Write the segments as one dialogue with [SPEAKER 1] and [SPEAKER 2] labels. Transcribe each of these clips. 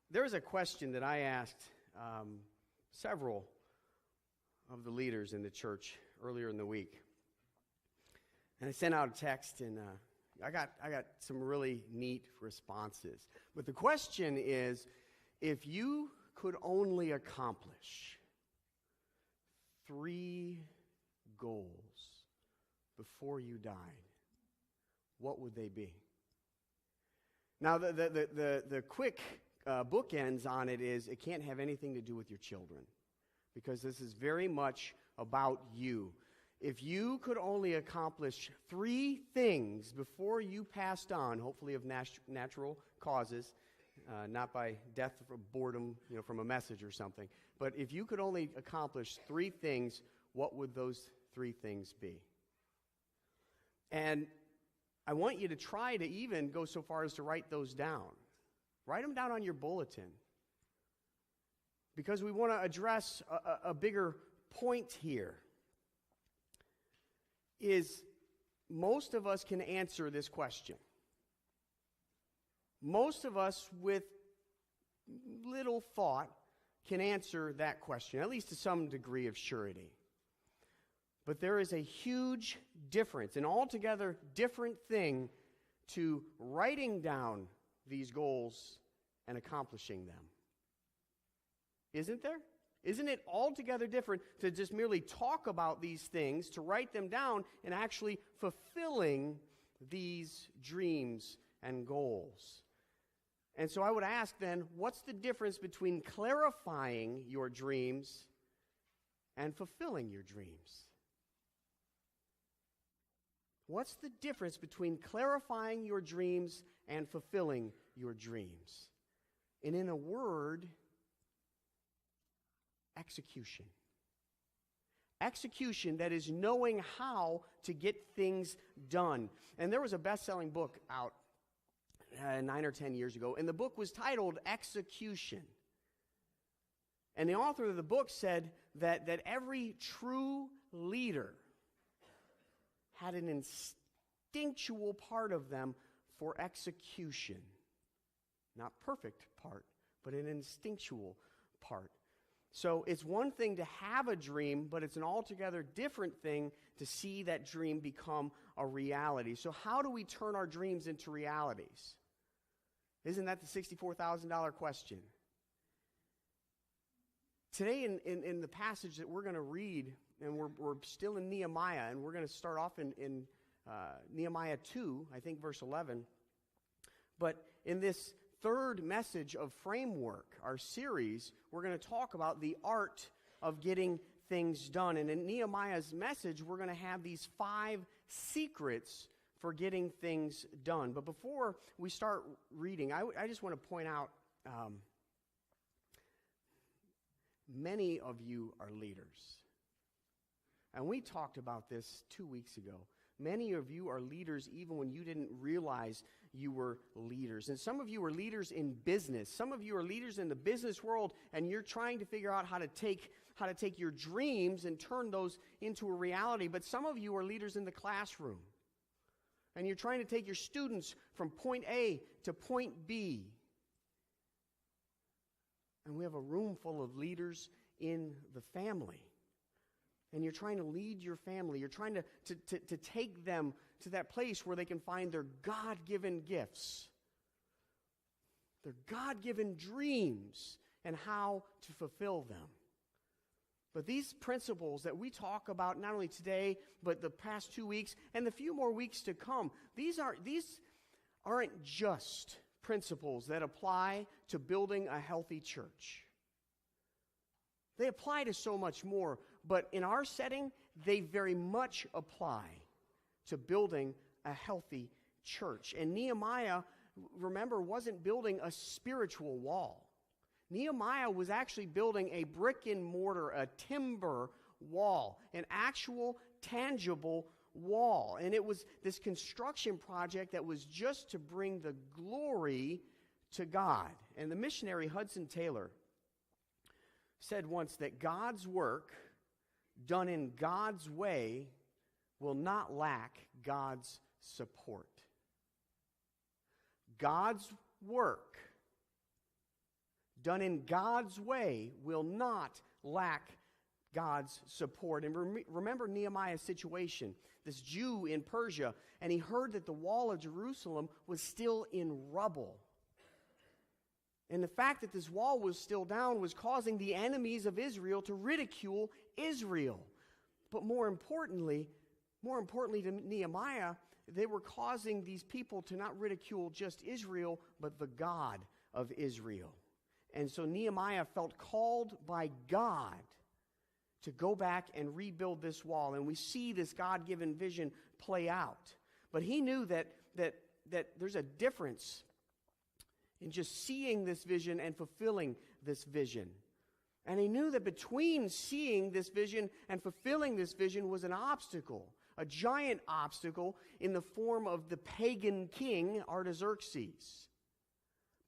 [SPEAKER 1] There was a question that I asked several of the leaders in the church earlier in the week. And I sent out a text, and I got some really neat responses. But the question is, if you could only accomplish 3 goals before you died, what would they be? Now, the quick bookends on it is it can't have anything to do with your children, because this is very much about you. If you could only accomplish 3 things before you passed on, hopefully of natural causes, not by death or boredom, from a message or something, but if you could only accomplish 3 things, what would those 3 things be? And I want you to try to even go so far as to write those down. Write them down on your bulletin, because we want to address a bigger point here. Is most of us can answer this question. Most of us with little thought can answer that question, at least to some degree of surety. But there is a huge difference, an altogether different thing to writing down these goals and accomplishing them. Isn't there? Isn't it altogether different to just merely talk about these things, to write them down, and actually fulfilling these dreams and goals? And so I would ask then, what's the difference between clarifying your dreams and fulfilling your dreams? What's the difference between clarifying your dreams and fulfilling your dreams? And in a word, execution. Execution, that is knowing how to get things done. And there was a best-selling book out 9 or 10 years ago, and the book was titled Execution. And the author of the book said that every true leader had an instinctual part of them for execution. Not perfect part, but an instinctual part. So it's one thing to have a dream, but it's an altogether different thing to see that dream become a reality. So how do we turn our dreams into realities? Isn't that the $64,000 question? Today in the passage that we're going to read, and we're still in Nehemiah, and we're going to start off in Nehemiah 2, I think verse 11. But in this third message of Framework, our series, we're going to talk about the art of getting things done. And in Nehemiah's message, we're going to have these 5 secrets for getting things done. But before we start reading, I just want to point out many of you are leaders. And we talked about this 2 weeks ago. Many of you are leaders even when you didn't realize you were leaders. And some of you are leaders in business. Some of you are leaders in the business world, and you're trying to figure out how to take your dreams and turn those into a reality. But some of you are leaders in the classroom, and you're trying to take your students from point A to point B. And we have a room full of leaders in the family. And you're trying to lead your family. You're trying to take them to that place where they can find their God-given gifts, their God-given dreams, and how to fulfill them. But these principles that we talk about not only today, but the past 2 weeks and the few more weeks to come, these aren't just principles that apply to building a healthy church. They apply to so much more, but in our setting, they very much apply to building a healthy church. And Nehemiah, remember, wasn't building a spiritual wall. Nehemiah was actually building a brick and mortar, a timber wall, an actual tangible wall. And it was this construction project that was just to bring the glory to God. And the missionary Hudson Taylor said once that God's work done in God's way will not lack God's support. God's work done in God's way will not lack God's support. And remember Nehemiah's situation. This Jew in Persia, and he heard that the wall of Jerusalem was still in rubble. And the fact that this wall was still down was causing the enemies of Israel to ridicule Israel. But more importantly to Nehemiah, they were causing these people to not ridicule just Israel, but the God of Israel. And so Nehemiah felt called by God to go back and rebuild this wall. And we see this God-given vision play out. But he knew that there's a difference in just seeing this vision and fulfilling this vision. And he knew that between seeing this vision and fulfilling this vision was an obstacle, a giant obstacle in the form of the pagan king Artaxerxes.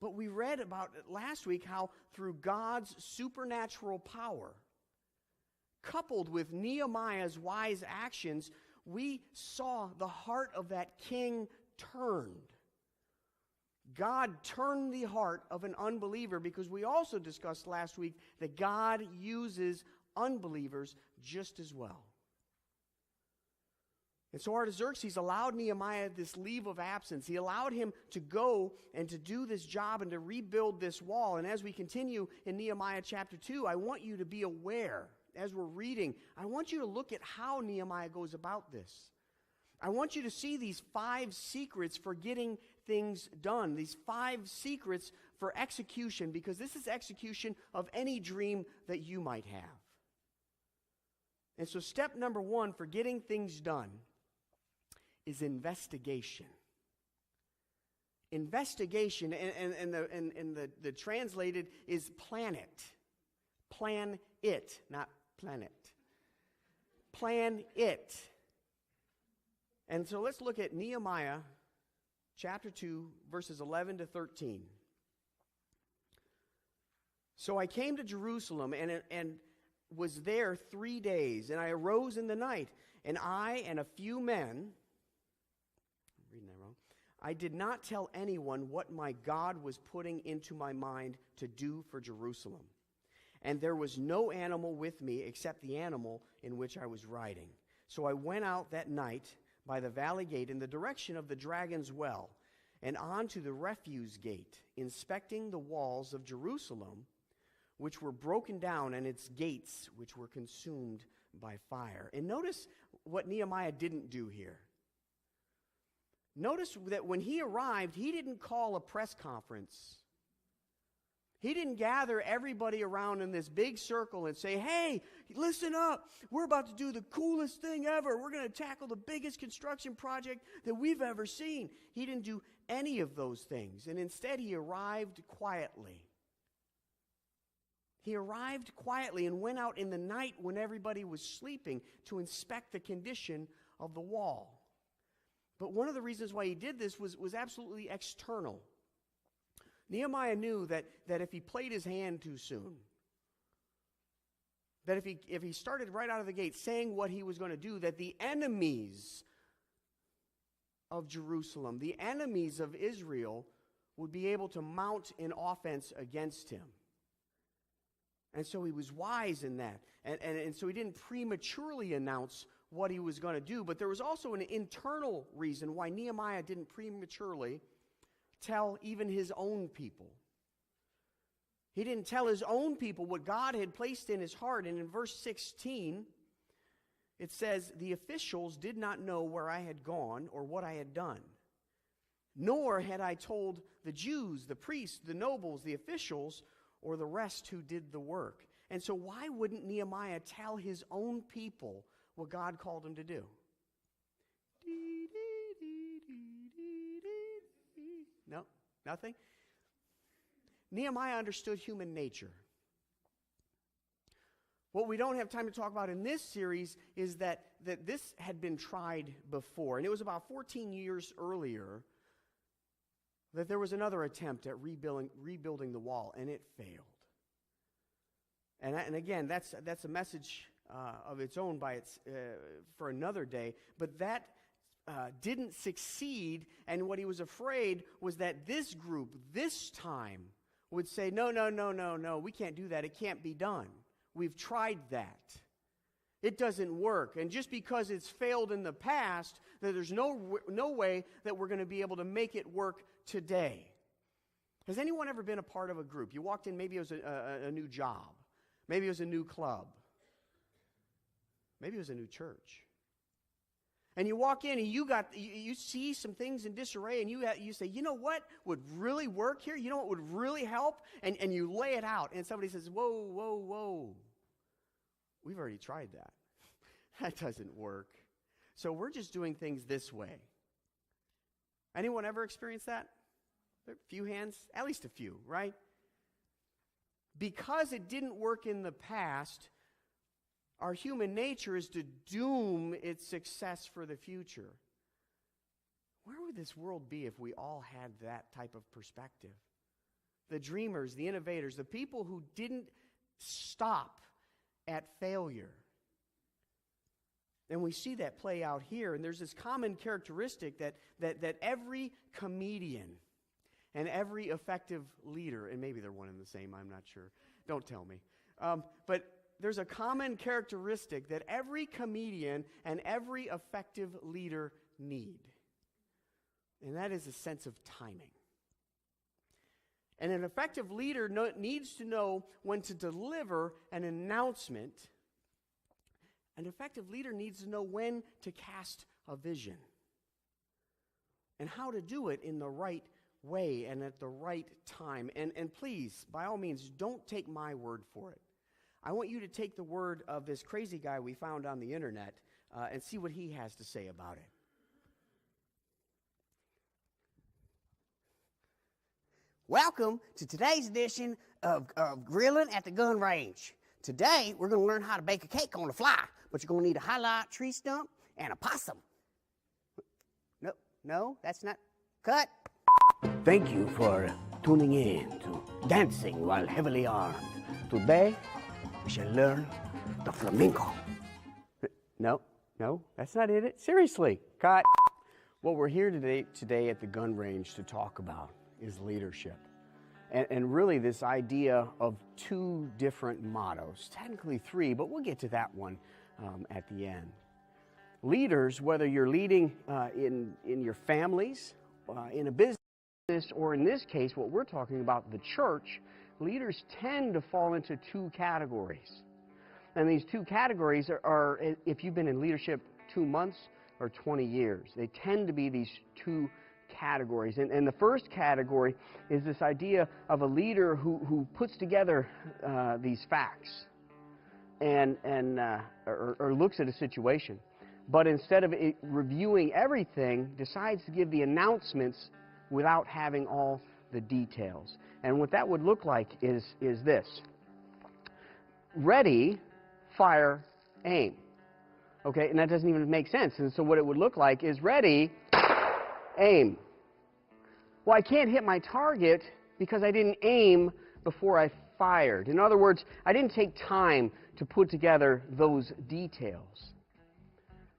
[SPEAKER 1] But we read about it last week how through God's supernatural power, coupled with Nehemiah's wise actions, we saw the heart of that king turned. God turned the heart of an unbeliever, because we also discussed last week that God uses unbelievers just as well. And so Artaxerxes allowed Nehemiah this leave of absence. He allowed him to go and to do this job and to rebuild this wall. And as we continue in Nehemiah chapter 2, I want you to be aware, as we're reading, I want you to look at how Nehemiah goes about this. I want you to see these 5 secrets for getting things done, these 5 secrets for execution, because this is execution of any dream that you might have. And so step number 1 for getting things done is investigation. Investigation, and the translated is plan it. Plan it, not planet. Plan it. And so let's look at Nehemiah chapter 2, verses 11 to 13. So I came to Jerusalem and was there 3 days, and I arose in the night, and I and a few men, I'm reading that wrong, I did not tell anyone what my God was putting into my mind to do for Jerusalem. And there was no animal with me except the animal in which I was riding. So I went out that night by the valley gate in the direction of the Dragon's Well, and on to the refuse gate, inspecting the walls of Jerusalem, which were broken down, and its gates, which were consumed by fire. And notice what Nehemiah didn't do here. Notice that when he arrived, he didn't call a press conference. He didn't gather everybody around in this big circle and say, hey, listen up. We're about to do the coolest thing ever. We're going to tackle the biggest construction project that we've ever seen. He didn't do any of those things. And instead, he arrived quietly. He arrived quietly and went out in the night when everybody was sleeping to inspect the condition of the wall. But one of the reasons why he did this was absolutely external. Nehemiah knew that if he played his hand too soon, that if he started right out of the gate saying what he was going to do, that the enemies of Jerusalem, the enemies of Israel, would be able to mount an offense against him. And so he was wise in that. And so he didn't prematurely announce what he was going to do. But there was also an internal reason why Nehemiah didn't prematurely tell even his own people. He didn't tell his own people what God had placed in his heart. And in verse 16, it says, the officials did not know where I had gone or what I had done. Nor had I told the Jews, the priests, the nobles, the officials, or the rest who did the work. And so why wouldn't Nehemiah tell his own people what God called him to do? No, nothing? Nehemiah understood human nature. What we don't have time to talk about in this series is that this had been tried before. And it was about 14 years earlier that there was another attempt at rebuilding the wall, and it failed. And again, that's a message of its own for another day. But that didn't succeed, and what he was afraid was that this group, this time, would say, no, no, no, no, no, we can't do that. It can't be done. We've tried that. It doesn't work. And just because it's failed in the past, that there's no way that we're going to be able to make it work today. Has anyone ever been a part of a group? You walked in, maybe it was a new job. Maybe it was a new club. Maybe it was a new church. And you walk in and you see some things in disarray, and you say, you know what would really work here? You know what would really help? And you lay it out, and somebody says, whoa, whoa, whoa. We've already tried that. That doesn't work. So we're just doing things this way. Anyone ever experienced that? A few hands? At least a few, right? Because it didn't work in the past, our human nature is to doom its success for the future. Where would this world be if we all had that type of perspective? The dreamers, the innovators, the people who didn't stop at failure. And we see that play out here. And there's this common characteristic that every comedian and every effective leader, and maybe they're one and the same, I'm not sure. Don't tell me. But there's a common characteristic that every comedian and every effective leader need. And that is a sense of timing. And an effective leader needs to know when to deliver an announcement. An effective leader needs to know when to cast a vision and how to do it in the right way and at the right time. And please, by all means, don't take my word for it. I want you to take the word of this crazy guy we found on the internet and see what he has to say about it.
[SPEAKER 2] Welcome to today's edition of Grilling at the Gun Range. Today, we're going to learn how to bake a cake on the fly, but you're going to need a highlight tree stump and a possum. No, that's not. Cut. Thank you for tuning in to Dancing While Heavily Armed. Today, we shall learn the flamenco.
[SPEAKER 1] No, that's not it. Seriously, cut. What we're here today at the gun range to talk about is leadership. And really this idea of two different mottos, technically three, but we'll get to that one at the end. Leaders, whether you're leading in your families, in a business, or in this case, what we're talking about, the church, leaders tend to fall into two categories. And these two categories are if you've been in leadership 2 months or 20 years. They tend to be these two categories. And the first category is this idea of a leader who puts together these facts or looks at a situation. But instead of reviewing everything, decides to give the announcements without having all the details. And what that would look like is this. Ready, fire, aim. Okay, and that doesn't even make sense. And so what it would look like is ready, aim. Well, I can't hit my target because I didn't aim before I fired. In other words, I didn't take time to put together those details.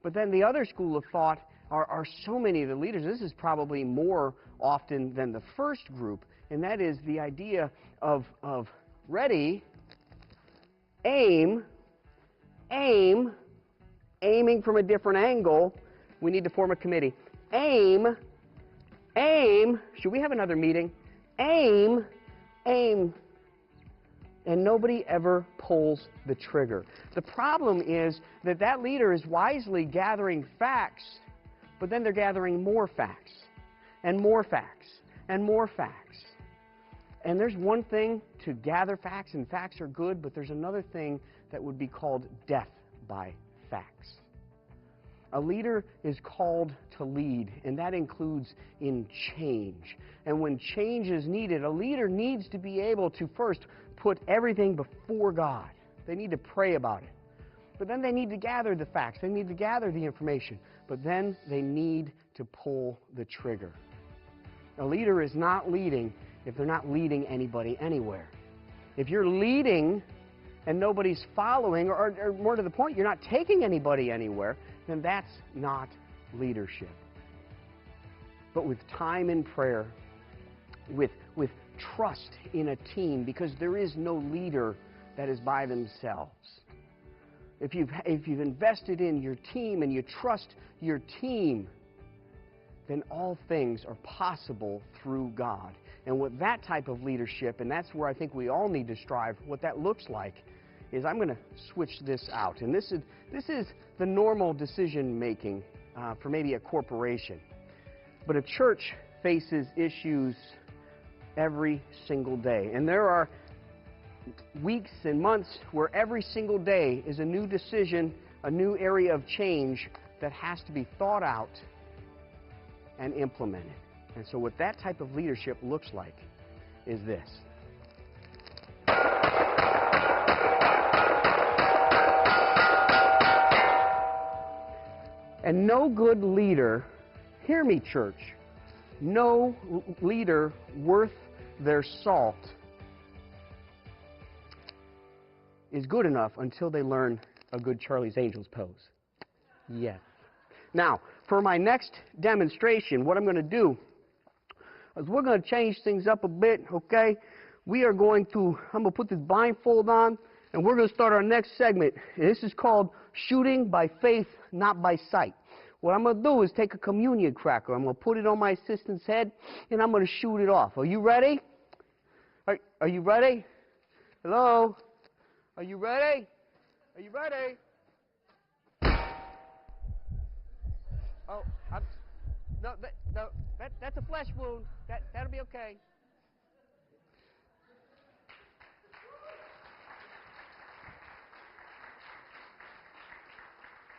[SPEAKER 1] But then the other school of thought are so many of the leaders. This is probably more often than the first group, and that is the idea of ready, aim, aiming from a different angle. We need to form a committee. Aim, should we have another meeting? Aim, and nobody ever pulls the trigger. The problem is that leader is wisely gathering facts, but then they're gathering more facts, and more facts, and more facts. And there's one thing to gather facts, and facts are good, but there's another thing that would be called death by facts. A leader is called to lead, and that includes in change. And when change is needed, a leader needs to be able to first put everything before God. They need to pray about it. But then they need to gather the facts. They need to gather the information. But then they need to pull the trigger. A leader is not leading if they're not leading anybody anywhere. If you're leading and nobody's following, or more to the point, you're not taking anybody anywhere, then that's not leadership. But with time in prayer, with trust in a team, because there is no leader that is by themselves. If you've invested in your team and you trust your team, then all things are possible through God. And with that type of leadership, and that's where I think we all need to strive, what that looks like is, I'm going to switch this out. And this is the normal decision making for maybe a corporation. But a church faces issues every single day. And there are weeks and months where every single day is a new decision, a new area of change that has to be thought out and implemented. And so what that type of leadership looks like is this. And no good leader, hear me, church, no leader worth their salt is good enough until they learn a good Charlie's Angels pose. Yes. Now, for my next demonstration, what I'm going to do is we're going to change things up a bit, okay? I'm going to put this blindfold on, and we're going to start our next segment. And this is called Shooting by Faith, Not by Sight. What I'm going to do is take a communion cracker. I'm going to put it on my assistant's head, and I'm going to shoot it off. Are you ready? Are you ready? Hello? Are you ready? Are you ready? Oh, that's a flesh wound. That'll be okay.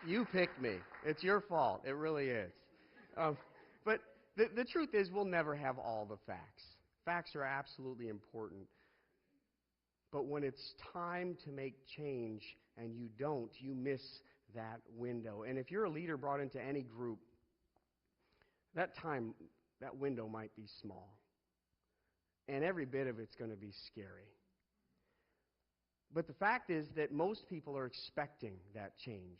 [SPEAKER 1] You picked me. It's your fault. It really is. But the truth is, we'll never have all the facts. Facts are absolutely important. But when it's time to make change and you don't, you miss that window. And if you're a leader brought into any group, that window might be small. And every bit of it's going to be scary. But the fact is that most people are expecting that change.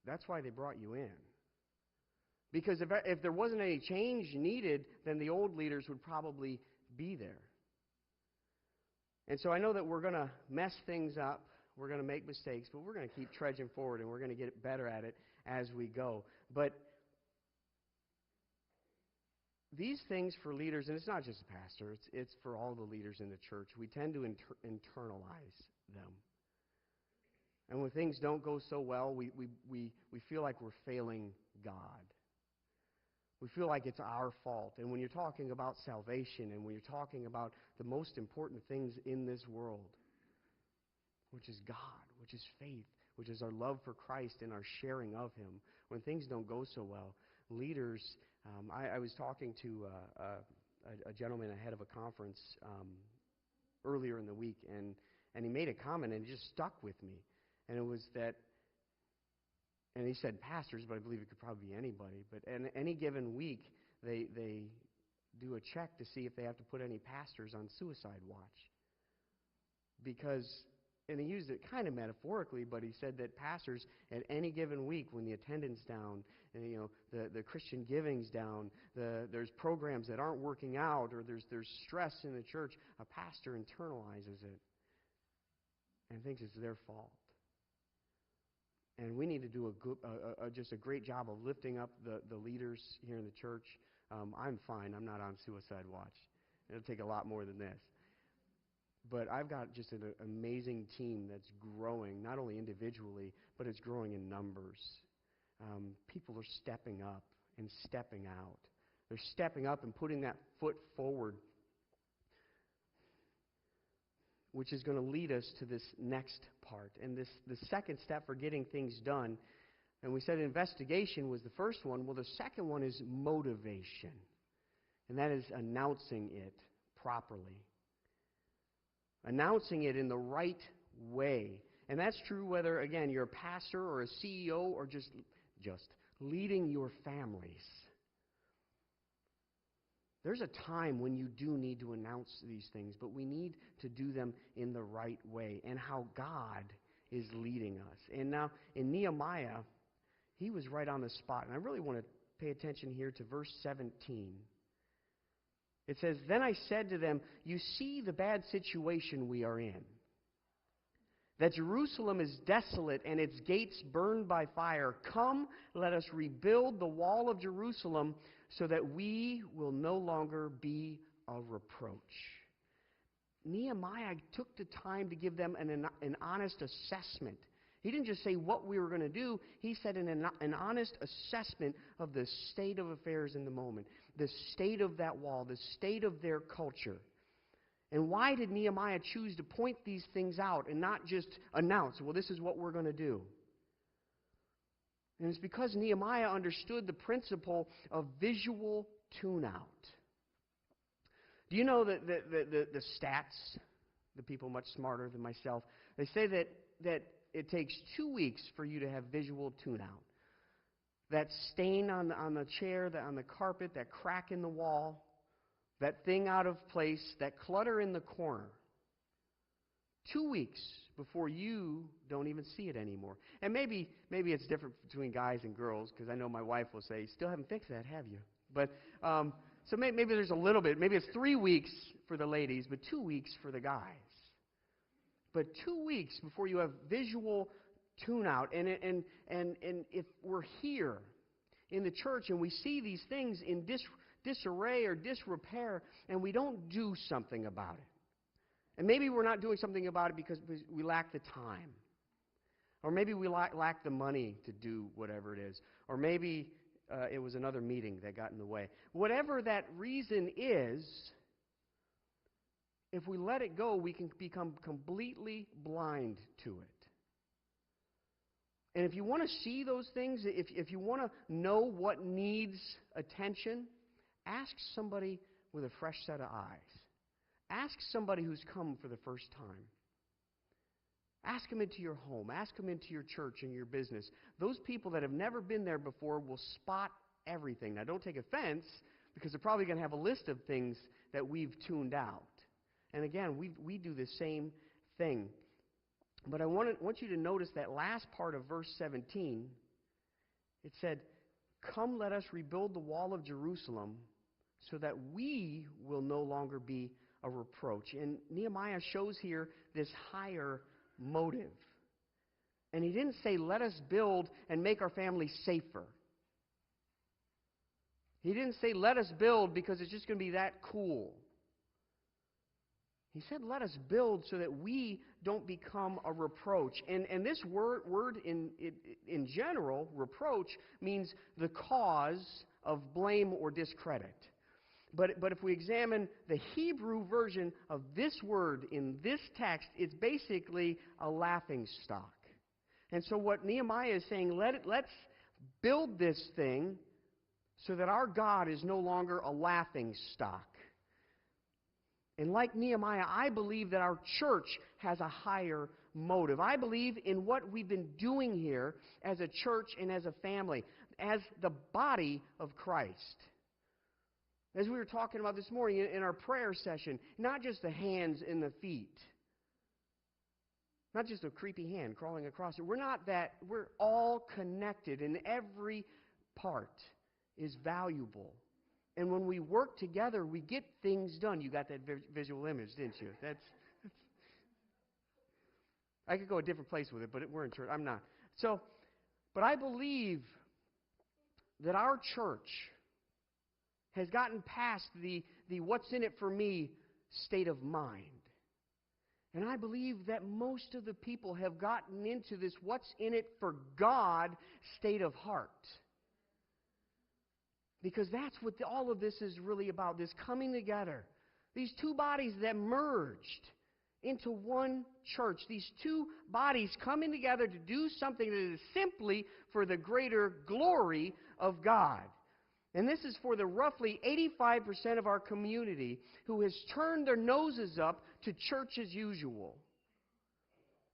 [SPEAKER 1] That's why they brought you in. Because if there wasn't any change needed, then the old leaders would probably be there. And so I know that we're going to mess things up, we're going to make mistakes, but we're going to keep trudging forward, and we're going to get better at it as we go. But these things for leaders, and it's not just the pastor, it's for all the leaders in the church, we tend to internalize them. And when things don't go so well, we feel like we're failing God. We feel like it's our fault. And when you're talking about salvation, and when you're talking about the most important things in this world, which is God, which is faith, which is our love for Christ and our sharing of Him, when things don't go so well, leaders, I was talking to a gentleman ahead of a conference earlier in the week, and he made a comment, and it just stuck with me. And it was that, and he said pastors, but I believe it could probably be anybody. But in any given week, they do a check to see if they have to put any pastors on suicide watch. Because, and he used it kind of metaphorically, but he said that pastors at any given week, when the attendance down, and the Christian giving's down, there's programs that aren't working out, or there's stress in the church, a pastor internalizes it and thinks it's their fault. And we need to do just a great job of lifting up the leaders here in the church. I'm fine. I'm not on suicide watch. It'll take a lot more than this. But I've got just an amazing team that's growing, not only individually, but it's growing in numbers. People are stepping up and stepping out. They're stepping up and putting that foot forward, which is going to lead us to this next part. And the second step for getting things done, and we said investigation was the first one. Well, the second one is motivation, and that is announcing it properly. Announcing it in the right way. And that's true whether, again, you're a pastor or a CEO or just leading your families. There's a time when you do need to announce these things, but we need to do them in the right way and how God is leading us. And now, in Nehemiah, he was right on the spot. And I really want to pay attention here to verse 17. It says, "Then I said to them, you see the bad situation we are in, that Jerusalem is desolate and its gates burned by fire. Come, let us rebuild the wall of Jerusalem so that we will no longer be a reproach." Nehemiah took the time to give them an honest assessment. He didn't just say what we were going to do. He said an honest assessment of the state of affairs in the moment, the state of that wall, the state of their culture. And why did Nehemiah choose to point these things out and not just announce, well, this is what we're going to do? And it's because Nehemiah understood the principle of visual tune-out. Do you know that the stats, the people much smarter than myself, they say that it takes 2 weeks for you to have visual tune-out. That stain on the chair, on the carpet, that crack in the wall, that thing out of place, that clutter in the corner. 2 weeks before you don't even see it anymore. And maybe it's different between guys and girls, because I know my wife will say, "Still haven't fixed that, have you?" But so maybe there's a little bit. Maybe it's 3 weeks for the ladies, but 2 weeks for the guys. But 2 weeks before you have visual tune-out. And if we're here in the church and we see these things in disarray or disrepair, and we don't do something about it. And maybe we're not doing something about it because we lack the time. Or maybe we lack the money to do whatever it is. Or maybe it was another meeting that got in the way. Whatever that reason is, if we let it go, we can become completely blind to it. And if you want to see those things, if you want to know what needs attention, ask somebody with a fresh set of eyes. Ask somebody who's come for the first time. Ask them into your home. Ask them into your church and your business. Those people that have never been there before will spot everything. Now, don't take offense, because they're probably going to have a list of things that we've tuned out. And again, we do the same thing. But I want you to notice that last part of verse 17. It said, "Come, let us rebuild the wall of Jerusalem so that we will no longer be a reproach." And Nehemiah shows here this higher motive. And he didn't say, "Let us build and make our family safer." He didn't say, "Let us build because it's just going to be that cool." He said, "Let us build so that we don't become a reproach." And this word in general, reproach, means the cause of blame or discredit. But if we examine the Hebrew version of this word in this text, it's basically a laughing stock. And so what Nehemiah is saying, let's build this thing so that our God is no longer a laughing stock. And like Nehemiah, I believe that our church has a higher motive. I believe in what we've been doing here as a church and as a family, as the body of Christ. As we were talking about this morning in our prayer session, not just the hands and the feet. Not just a creepy hand crawling across it. We're not that. We're all connected, and every part is valuable. And when we work together, we get things done. You got that visual image, didn't you? I could go a different place with it, but we're in church. I'm not. But I believe that our church has gotten past the what's in it for me state of mind. And I believe that most of the people have gotten into this what's in it for God state of heart. Because that's what all of this is really about, this coming together. These two bodies that merged into one church. These two bodies coming together to do something that is simply for the greater glory of God. And this is for the roughly 85% of our community who has turned their noses up to church as usual.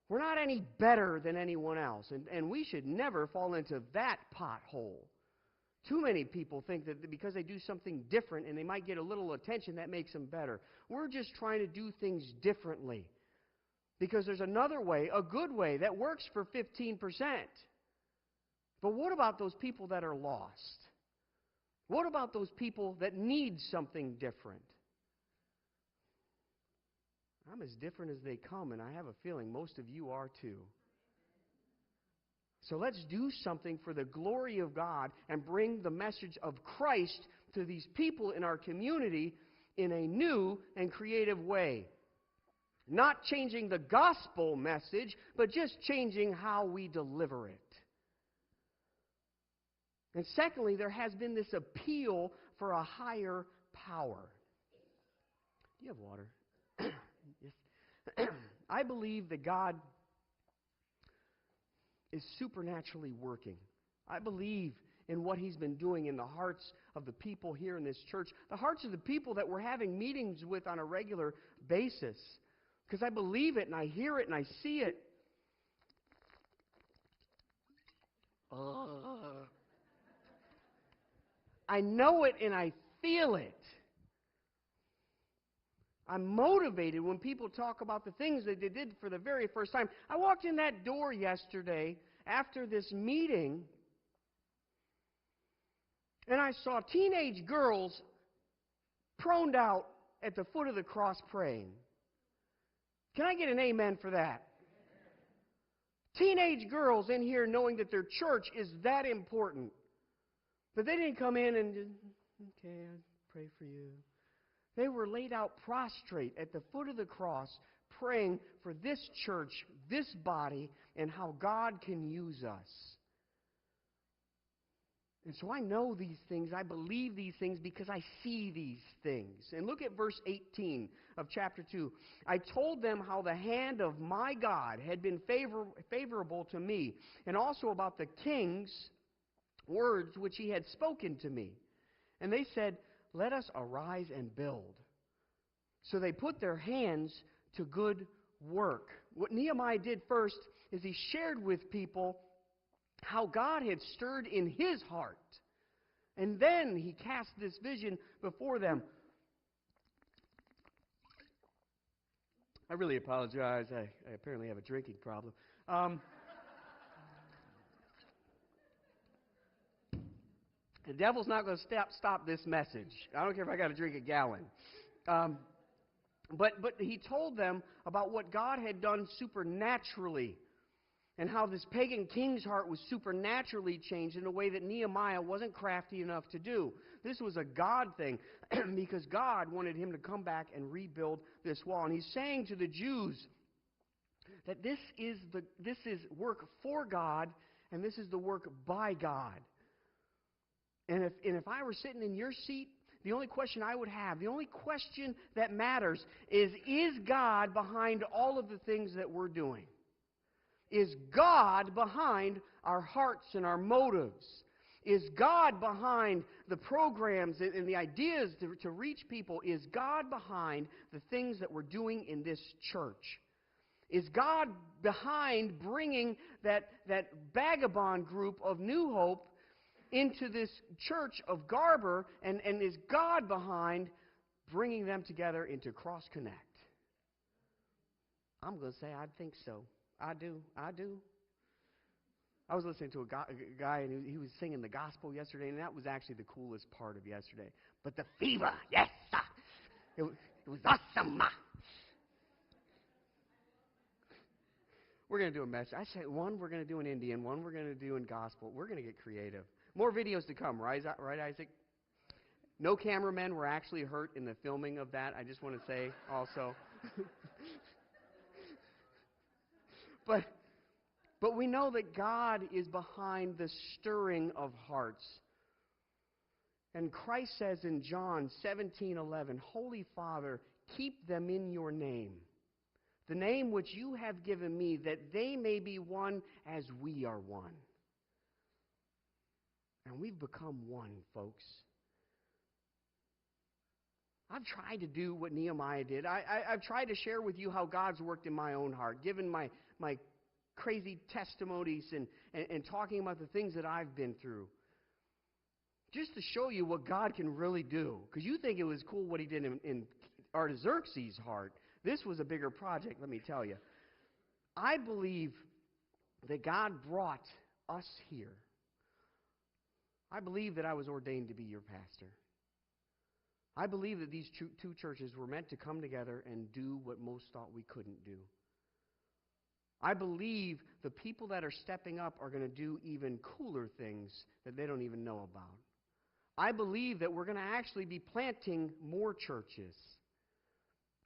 [SPEAKER 1] We're not any better than anyone else, and we should never fall into that pothole. Too many people think that because they do something different and they might get a little attention, that makes them better. We're just trying to do things differently. Because there's another way, a good way, that works for 15%. But what about those people that are lost? What about those people that need something different? I'm as different as they come, and I have a feeling most of you are too. So let's do something for the glory of God and bring the message of Christ to these people in our community in a new and creative way. Not changing the gospel message, but just changing how we deliver it. And secondly, there has been this appeal for a higher power. Do you have water? Yes. I believe that God is supernaturally working. I believe in what He's been doing in the hearts of the people here in this church, the hearts of the people that we're having meetings with on a regular basis. Because I believe it and I hear it and I see it. I know it and I feel it. I'm motivated when people talk about the things that they did for the very first time. I walked in that door yesterday after this meeting, and I saw teenage girls proned out at the foot of the cross praying. Can I get an amen for that? Teenage girls in here knowing that their church is that important. But they didn't come in and just, okay, I'll pray for you. They were laid out prostrate at the foot of the cross, praying for this church, this body, and how God can use us. And so I know these things, I believe these things because I see these things. And look at verse 18 of chapter 2. I told them how the hand of my God had been favorable to me, and also about the king's words which he had spoken to me. And they said, let us arise and build. So they put their hands to good work. What Nehemiah did first is he shared with people how God had stirred in his heart. And then he cast this vision before them. I really apologize. I apparently have a drinking problem. The devil's not going to stop this message. I don't care if I got to drink a gallon. But he told them about what God had done supernaturally and how this pagan king's heart was supernaturally changed in a way that Nehemiah wasn't crafty enough to do. This was a God thing because God wanted him to come back and rebuild this wall. And he's saying to the Jews that this is work for God and this is the work by God. And if I were sitting in your seat, the only question I would have, the only question that matters is God behind all of the things that we're doing? Is God behind our hearts and our motives? Is God behind the programs and the ideas to reach people? Is God behind the things that we're doing in this church? Is God behind bringing that vagabond group of New Hope into this church of Garber, and is God behind bringing them together into Cross Connect? I'm going to say I think so. I do. I was listening to a guy, and he was singing the gospel yesterday, and that was actually the coolest part of yesterday. But the fever, yes, it was awesome. We're going to do a message. I said one we're going to do in Indian, one we're going to do in gospel. We're going to get creative. More videos to come, right, Isaac? No cameramen were actually hurt in the filming of that. I just want to say also. But we know that God is behind the stirring of hearts. And Christ says in John 17:11, Holy Father, keep them in your name, the name which you have given me, that they may be one as we are one. And we've become one, folks. I've tried to do what Nehemiah did. I've tried to share with you how God's worked in my own heart, given my crazy testimonies and talking about the things that I've been through. Just to show you what God can really do. Because you think it was cool what he did in Artaxerxes' heart. This was a bigger project, let me tell you. I believe that God brought us here. I believe that I was ordained to be your pastor. I believe that these two churches were meant to come together and do what most thought we couldn't do. I believe the people that are stepping up are going to do even cooler things that they don't even know about. I believe that we're going to actually be planting more churches.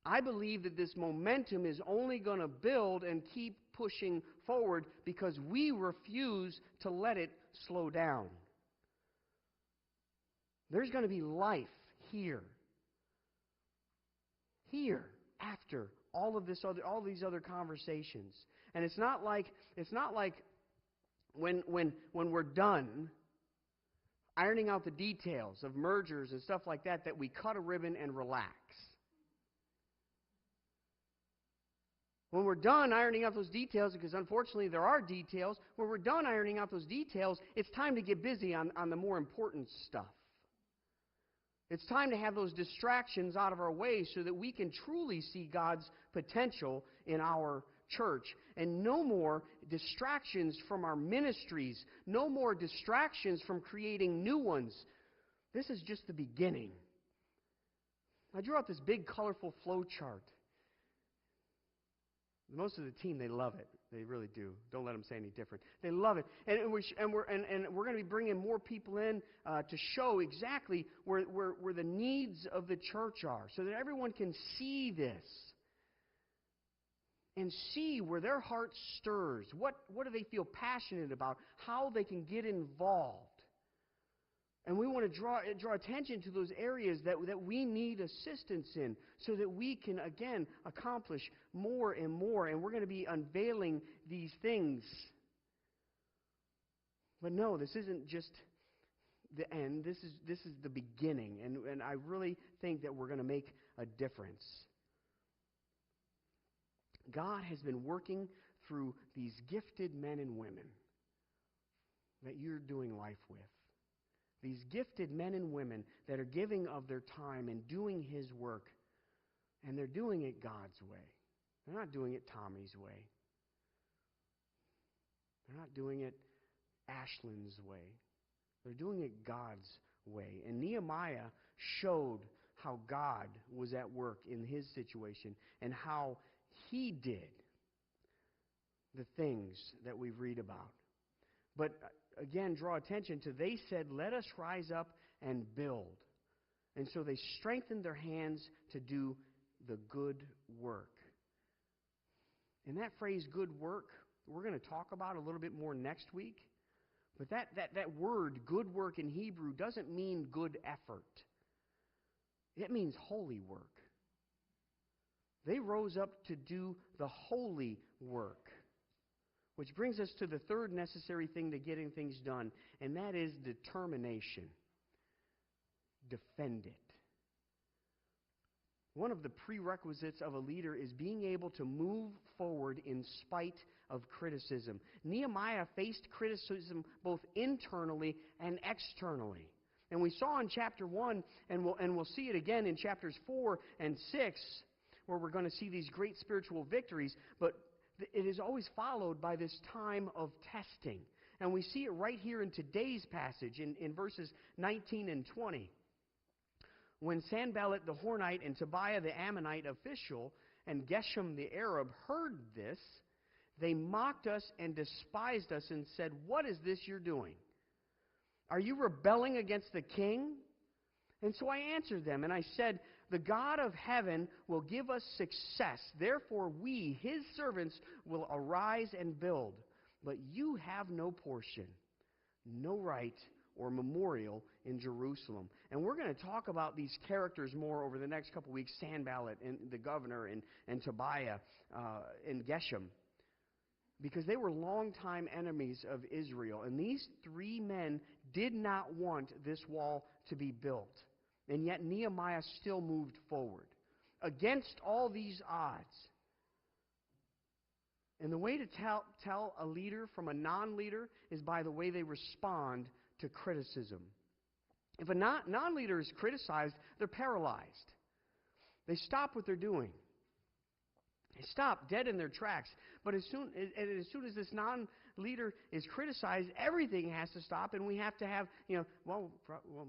[SPEAKER 1] I believe that this momentum is only going to build and keep pushing forward because we refuse to let it slow down. There's going to be life here after all these other conversations. And it's not like when we're done ironing out the details of mergers and stuff like that we cut a ribbon and relax. When we're done ironing out those details, because unfortunately there are details, when we're done ironing out those details, it's time to get busy on the more important stuff. It's time to have those distractions out of our way so that we can truly see God's potential in our church. And no more distractions from our ministries. No more distractions from creating new ones. This is just the beginning. I drew out this big, colorful flow chart. Most of the team, they love it. They really do. Don't let them say any different. They love it. And we're going to be bringing more people in to show exactly where the needs of the church are so that everyone can see this and see where their heart stirs. What do they feel passionate about? How they can get involved. And we want to draw attention to those areas that we need assistance in so that we can, again, accomplish more and more. And we're going to be unveiling these things. But no, this isn't just the end. This is the beginning. And I really think that we're going to make a difference. God has been working through these gifted men and women that you're doing life with. These gifted men and women that are giving of their time and doing His work. And they're doing it God's way. They're not doing it Tommy's way. They're not doing it Ashland's way. They're doing it God's way. And Nehemiah showed how God was at work in his situation and how he did the things that we read about. But again, draw attention to, they said, let us rise up and build. And so they strengthened their hands to do the good work. And that phrase, good work, we're going to talk about a little bit more next week. But that word, good work in Hebrew, doesn't mean good effort. It means holy work. They rose up to do the holy work. Which brings us to the third necessary thing to getting things done, and that is determination. Defend it. One of the prerequisites of a leader is being able to move forward in spite of criticism. Nehemiah faced criticism both internally and externally. And we saw in chapter 1, and we'll see it again in chapters 4 and 6, where we're going to see these great spiritual victories, but it is always followed by this time of testing. And we see it right here in today's passage in verses 19 and 20. When Sanballat the Hornite and Tobiah the Ammonite official and Geshem the Arab heard this, they mocked us and despised us and said, "What is this you're doing? Are you rebelling against the king?" And so I answered them, and I said, "The God of heaven will give us success. Therefore we, His servants, will arise and build. But you have no portion, no right or memorial in Jerusalem." And we're going to talk about these characters more over the next couple weeks, Sanballat and the governor and Tobiah and Geshem. Because they were longtime enemies of Israel. And these three men did not want this wall to be built. And yet Nehemiah still moved forward against all these odds. And the way to tell a leader from a non-leader is by the way they respond to criticism. If a non-leader is criticized, they're paralyzed. They stop what they're doing. They stop dead in their tracks. But as soon as this non-leader is criticized, everything has to stop, and we have to have,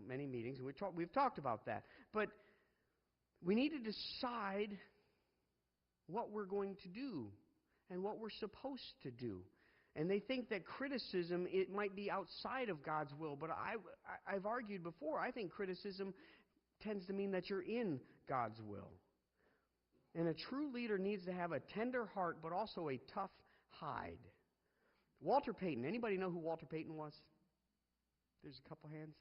[SPEAKER 1] many meetings, and we've talked about that. But we need to decide what we're going to do and what we're supposed to do. And they think that criticism, it might be outside of God's will. But I've argued before, I think criticism tends to mean that you're in God's will. And a true leader needs to have a tender heart, but also a tough hide. Walter Payton. Anybody know who Walter Payton was? There's a couple hands.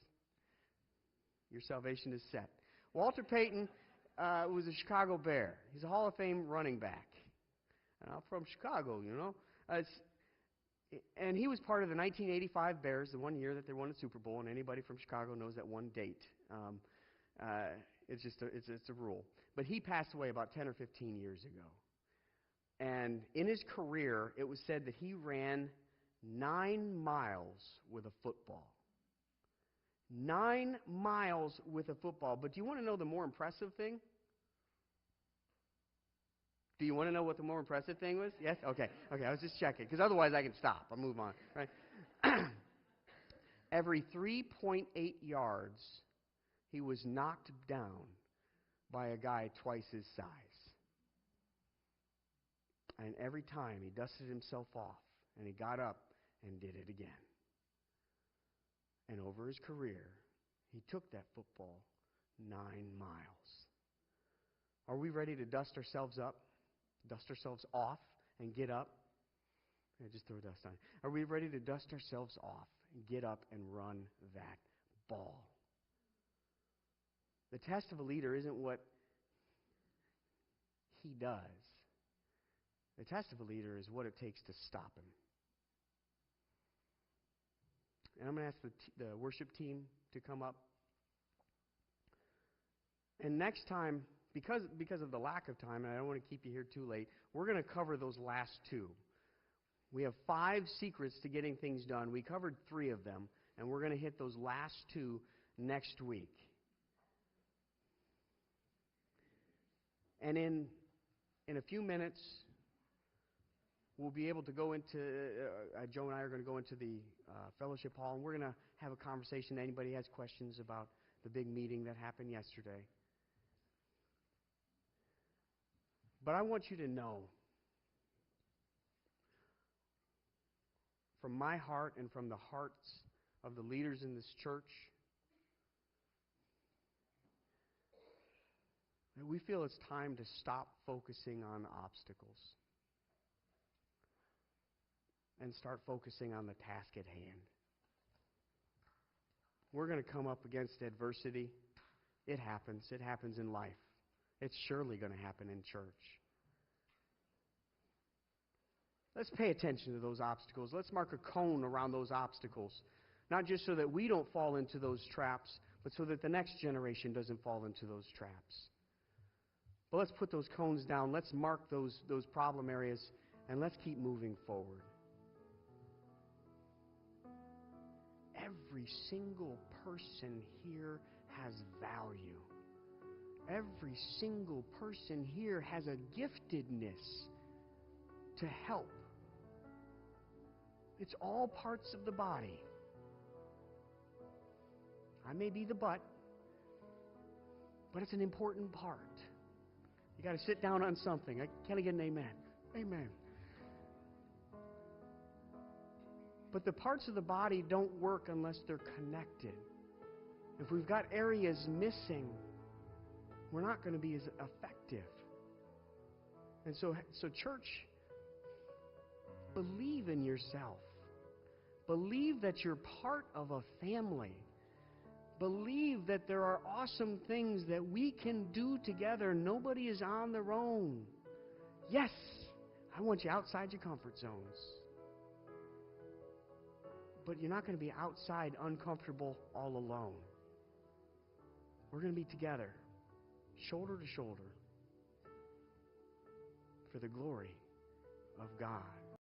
[SPEAKER 1] Your salvation is set. Walter Payton was a Chicago Bear. He's a Hall of Fame running back. And I'm from Chicago, you know. And he was part of the 1985 Bears, the one year that they won the Super Bowl, and anybody from Chicago knows that one date. It's just a rule. But he passed away about 10 or 15 years ago. And in his career, it was said that he ran 9 miles with a football. 9 miles with a football. But do you want to know the more impressive thing? Do you want to know what the more impressive thing was? Yes? Okay, I was just checking, because otherwise I can stop. I'll move on. Right? Every 3.8 yards, he was knocked down by a guy twice his size. And every time he dusted himself off, and he got up and did it again. And over his career, he took that football 9 miles. Are we ready to dust ourselves up? Dust ourselves off and get up? Yeah, just throw dust on. Are we ready to dust ourselves off and get up and run that ball? The test of a leader isn't what he does. The test of a leader is what it takes to stop him. And I'm going to ask the worship team to come up. And next time, because of the lack of time, and I don't want to keep you here too late, we're going to cover those last 2. We have 5 secrets to getting things done. We covered 3 of them, and we're going to hit those last 2 next week. And in a few minutes, we'll be able to go into, Joe and I are going to go into the fellowship hall, and we're going to have a conversation. Anybody has questions about the big meeting that happened yesterday? But I want you to know, from my heart and from the hearts of the leaders in this church, that we feel it's time to stop focusing on obstacles and start focusing on the task at hand. We're going to come up against adversity. It happens. It happens in life. It's surely going to happen in church. Let's pay attention to those obstacles. Let's mark a cone around those obstacles. Not just so that we don't fall into those traps, but so that the next generation doesn't fall into those traps. But let's put those cones down. Let's mark those problem areas, and let's keep moving forward. Every single person here has value. Every single person here has a giftedness to help. It's all parts of the body. I may be the butt, but it's an important part. You got to sit down on something. Can I get an amen? Amen. But the parts of the body don't work unless they're connected. If we've got areas missing, we're not going to be as effective. And so church, believe in yourself. Believe that you're part of a family. Believe that there are awesome things that we can do together. Nobody is on their own. Yes, I want you outside your comfort zones. But you're not going to be outside uncomfortable all alone. We're going to be together, shoulder to shoulder, for the glory of God.